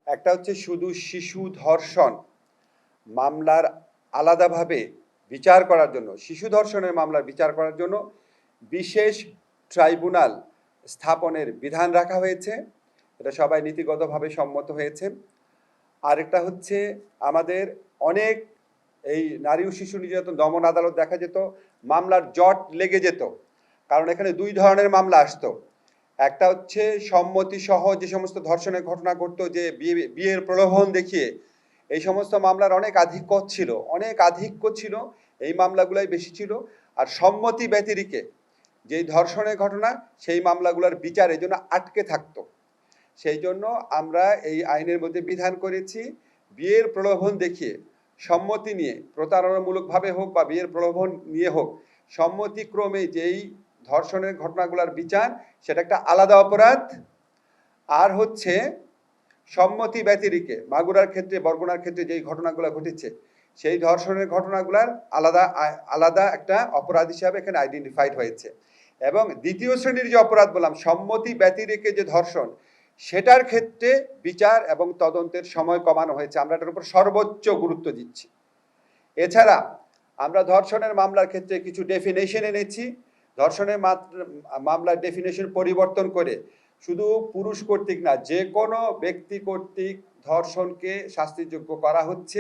একটা হচ্ছে শুধু শিশু ধর্ষণ মামলার আলাদাভাবে বিচার করার জন্য, শিশু ধর্ষণের মামলার বিচার করার জন্য বিশেষ ট্রাইব্যুনাল স্থাপনের বিধান রাখা হয়েছে। এটা সবাই নীতিগতভাবে সম্মত হয়েছে। আরেকটা হচ্ছে আমাদের অনেক এই নারী ও শিশু নির্যাতন দমন আদালত দেখা যেত মামলার জট লেগে যেত, কারণ এখানে দুই ধরনের মামলা আসতো। একটা হচ্ছে সম্মতি সহ যে সমস্ত ধর্ষণের ঘটনা ঘটতো, যে বিয়ের প্রলোভন দেখিয়ে, এই সমস্ত মামলার অনেক আধিক্য ছিল, এই মামলাগুলাই বেশি ছিল। আর সম্মতি ব্যতিরেকে যেই ধর্ষণের ঘটনা, সেই মামলাগুলোর বিচার এই জন্য আটকে থাকতো। সেই জন্য আমরা এই আইনের মধ্যে বিধান করেছি, বিয়ের প্রলোভন দেখিয়ে সম্মতি নিয়ে, প্রতারণামূলকভাবে হোক বা বিয়ের প্রলোভন নিয়ে হোক, সম্মতিক্রমে যেই ধর্ষণের ঘটনাগুলোর বিচার, সেটা একটা আলাদা অপরাধ। আর হচ্ছে সম্মতি ব্যতিরেকে মাগুরার ক্ষেত্রে, বরগুনার ক্ষেত্রে যেই ঘটনাগুলো ঘটেছে, সেই ধর্ষণের ঘটনাগুলার আলাদা একটা অপরাধ হিসাবে এখানে আইডেন্টিফাইড হয়েছে। এবং দ্বিতীয় শ্রেণীর যে অপরাধ বললাম, সম্মতি ব্যতিরেকে যে ধর্ষণ, সেটার ক্ষেত্রে বিচার এবং তদন্তের সময় কমানো হয়েছে। আমরা এটার উপর সর্বোচ্চ গুরুত্ব দিচ্ছি। এছাড়া আমরা ধর্ষণের মামলার ক্ষেত্রে কিছু ডেফিনেশন এনেছি। ধর্ষণের মামলার ডেফিনেশন পরিবর্তন করে শুধু পুরুষ কর্তৃক না, যে কোনো ব্যক্তি কর্তৃক ধর্ষণকে শাস্তিযোগ্য করা হচ্ছে।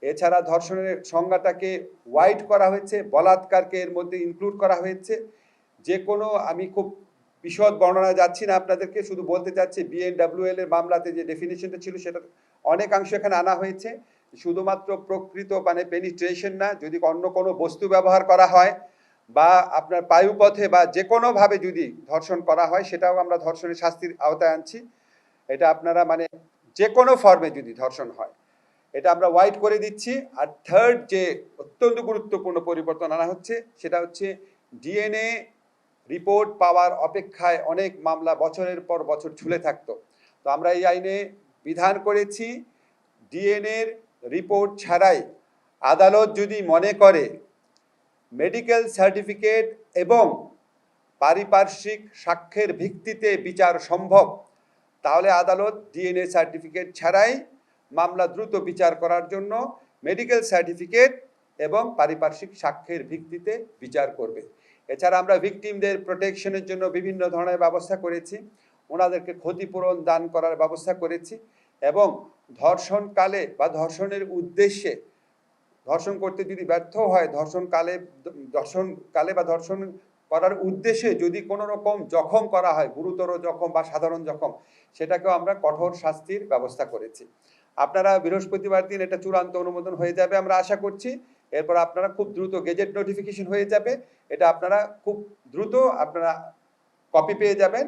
এছাড়া ধর্ষণের সংজ্ঞাটাকে ওয়াইড করা হয়েছে, বলাৎকারকে এর মধ্যে ইনক্লুড করা হয়েছে। যে কোনো, আমি খুব বিশদ বর্ণনা যাচ্ছি না আপনাদেরকে, শুধু বলতে চাচ্ছি বিএনডব্লিউএল এর মামলাতে যে ডেফিনেশনটা ছিল, সেটা অনেকাংশ এখানে আনা হয়েছে। শুধুমাত্র প্রকৃত মানে পেনিট্রেশন না, যদি অন্য কোনো বস্তু ব্যবহার করা হয় বা আপনার বায়ুপথে বা যে কোনোভাবে যদি ধর্ষণ করা হয়, সেটাও আমরা ধর্ষণের শাস্তির আওতায় আনছি। এটা আপনারা মানে যে কোনো ফর্মে যদি ধর্ষণ হয়, এটা আমরা ওয়াইড করে দিচ্ছি। আর থার্ড যে অত্যন্ত গুরুত্বপূর্ণ পরিবর্তন আনা হচ্ছে, সেটা হচ্ছে ডিএনএ রিপোর্ট পাওয়ার অপেক্ষায় অনেক মামলা বছরের পর বছর ঝুলে থাকতো। তো আমরা এই আইনে বিধান করেছি, ডিএনএ রিপোর্ট ছাড়াই আদালত যদি মনে করে মেডিকেল সার্টিফিকেট এবং পারিপার্শ্বিক সাক্ষ্যের ভিত্তিতে বিচার সম্ভব, তাহলে আদালত ডিএনএ সার্টিফিকেট ছাড়াই মামলা দ্রুত বিচার করার জন্য মেডিকেল সার্টিফিকেট এবং পারিপার্শ্বিক সাক্ষ্যের ভিত্তিতে বিচার করবে। এছাড়া আমরা ভিকটিমদের প্রোটেকশনের জন্য বিভিন্ন ধরনের ব্যবস্থা করেছি, ওনাদেরকে ক্ষতিপূরণ দান করার ব্যবস্থা করেছি। এবং ধর্ষণকালে বা ধর্ষণের উদ্দেশ্যে, ধর্ষণ করতে যদি ব্যর্থ হয়, ধর্ষণকালে বা ধর্ষণ করার উদ্দেশ্যে যদি কোনো রকম জখম করা হয়, গুরুতর জখম বা সাধারণ জখম, সেটাকেও আমরা কঠোর শাস্তির ব্যবস্থা করেছি। আপনারা বৃহস্পতিবার দিন এটা চূড়ান্ত অনুমোদন হয়ে যাবে আমরা আশা করছি। এরপর আপনারা খুব দ্রুত গেজেট নোটিফিকেশন হয়ে যাবে, এটা আপনারা খুব দ্রুত আপনারা কপি পেয়ে যাবেন।